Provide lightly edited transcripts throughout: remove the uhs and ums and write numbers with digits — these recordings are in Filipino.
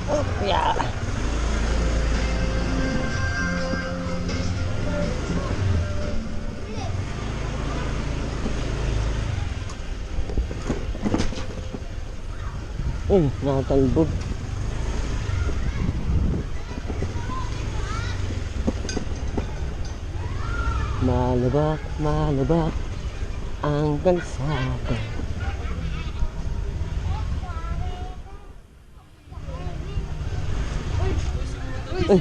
Oh, yeah. Ay, nakatalbog. Malabak, malabak ang kalsada. Ay!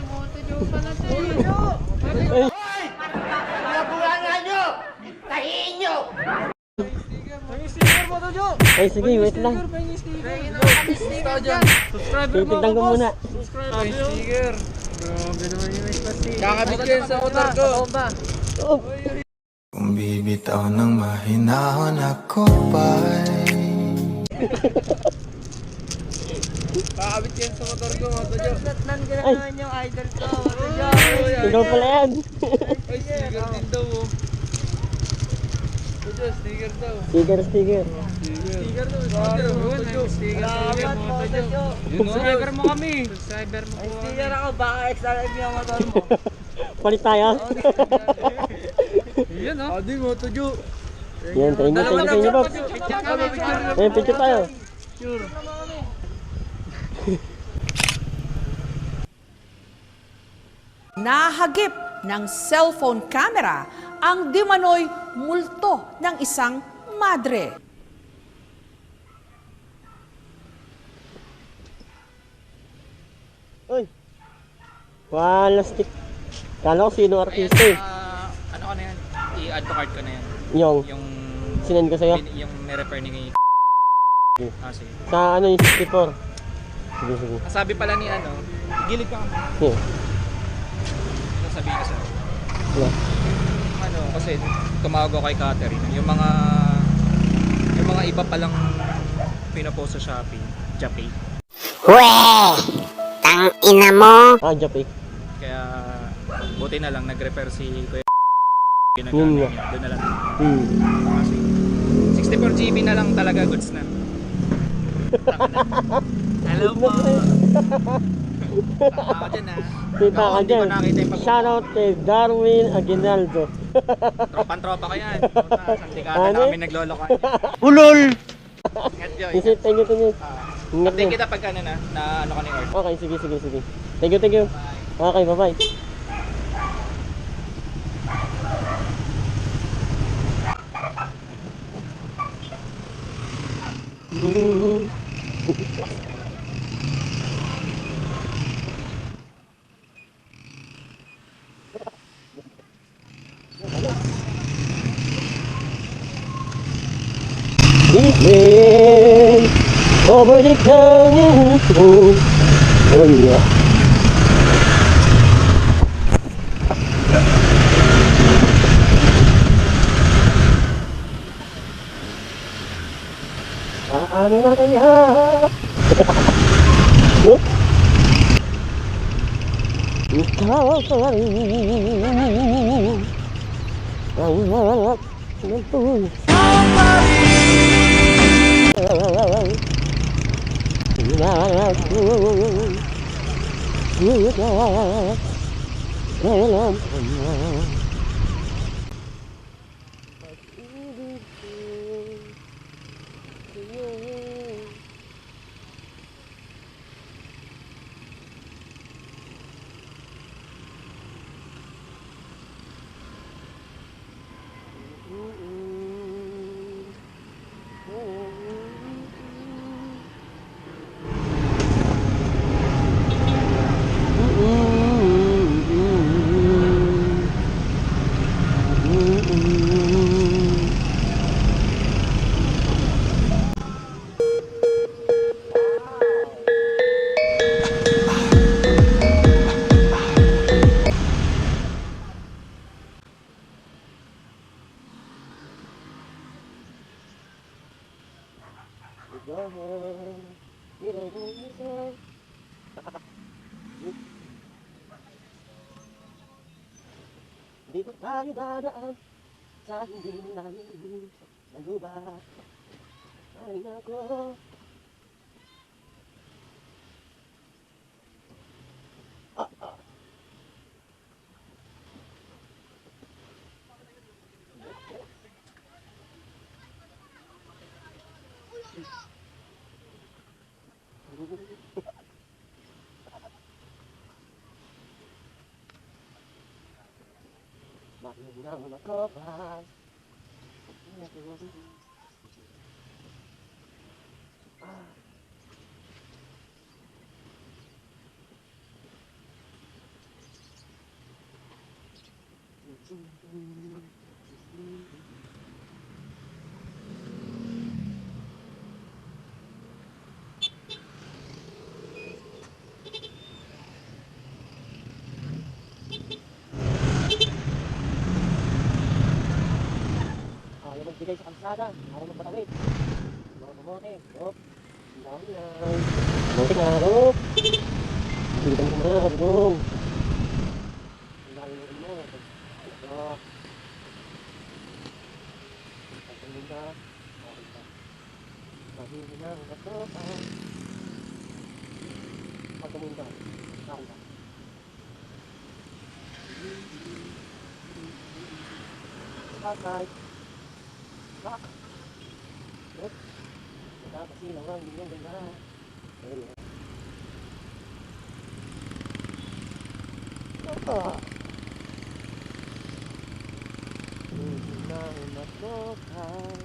Ay! Nabulangan nyo! Tahiin nyo! Ay, sige, wait lang. Titignan ko muna. Sticker. Grabe naman yung espasyon. Kakabit yan sa motor ko. Oh! Kung bibitaw ng mahinahon ako pa'y Kakabit yan sa motor ko, Moto Jo. Tatlan ko naman yung idol ko. Ikaw pala yan. Ay, sticker din daw oh. Moto Jo, sticker daw. Sticker, sticker. Sticker daw. Sticker, Moto Jo. Sticker daw. Moto Jo. Subscriber mo kami. Subscriber mo po kami. Sticker ako, baka extra live yung motor mo. Palit tayo. Yan oh. Adi, Moto Jo. Yan, thank you sa inyo, Bob. Picture kami, picture. Ayun, picture tayo. Picture. Nahagip ng cellphone camera ang dimanoy multo ng isang madre. Uy! Plastic. Kala ko sino artista eh. Ano ko na yan? I-add to cart ko na yan. Yung, Yung sinend ko sa'yo. yung may-refer ni sige. Sa ano yung 64. Sige, sige. Ang sabi pala ni ano, gilid ka kami. Sige. Sabihin ko sa'yo. Yeah. Ano, kasi tumawag ako kay Catherine. Yung mga iba palang pinapost sa Shopee, Japay. Weh! Tang ina mo! Ah, Japay. Kaya buti na lang nag-refer si Kuya Yun ginagana nga. niya. Doon na lang. Hmm. Kasi 64 GB na lang talaga goods na. Hello po. Tama ka dyan ha. Kita ka Hindi ko dyan. nakita yung pag- Shoutout kay Darwin Aguinaldo. Tropan-tropa ko yan. Sa dekada Ano? namin nagloloko yan. Ulol! Ingat Joy. Kasi thank you, thank you. Ingat Update din. kita pag ano na ano ka ni order. Okay, sige, sige, sige. Thank you, thank you. Okay, bye-bye. Evening over the canyon road. Oh yeah. Paano na kaya? Ikaw pa rin ang hanap ng tuloy. Kailan pa man pag-ibig ko sa'yo. Dito tayo dadaan sa hindi namin nagubat. Ay nako, Mahinang nakabay. Ayaw magbigay sa kalsada, ayaw magpatawid. Mga kamote, hop. Ang dami na. Kamote na, hop. Hindi ka muna, hop. Ang dami na rin mo. Hop. Pagkamin ka. Pagkamin na, hop. Pagkamin ka. Pagkamin ka. Bye-bye. Bak. Hop. Nakakasilaw ang inyong ganda. Ayun. Opa. Hindi na matokay.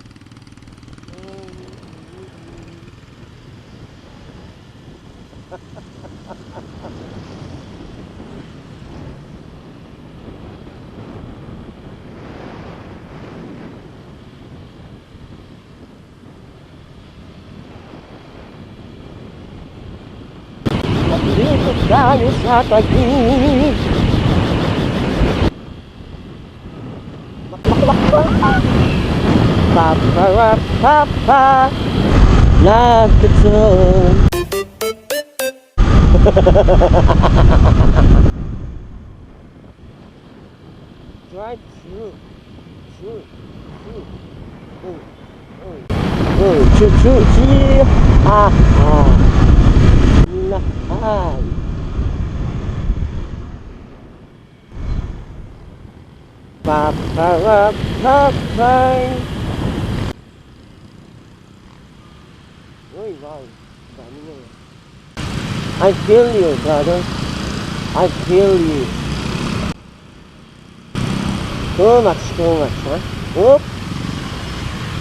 Dito tayo sa tagig. Papa, nagkatson. Drive through. Choo. Ah. Nahan. Paparapapay. Uy, wow. Dami na yun. I feel you, brother. I feel you. Too much, huh? Oop.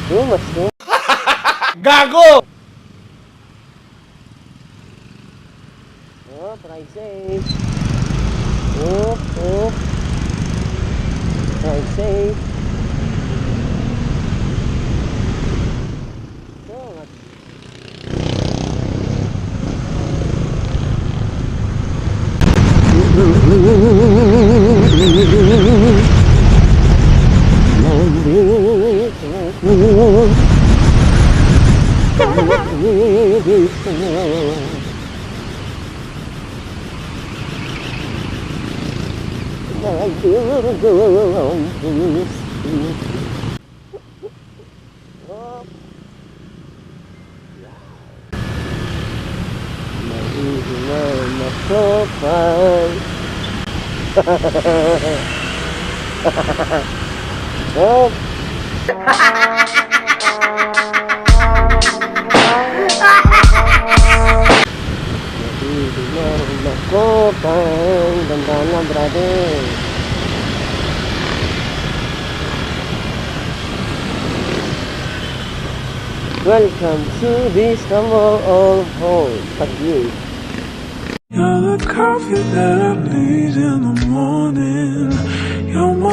Too much. Gago! Oh, try safe. Oh. Try safe. So much. I feel oh. Ganda brother. Welcome to this humble old home. Fuck you. You're the coffee that I need in the morning. You're my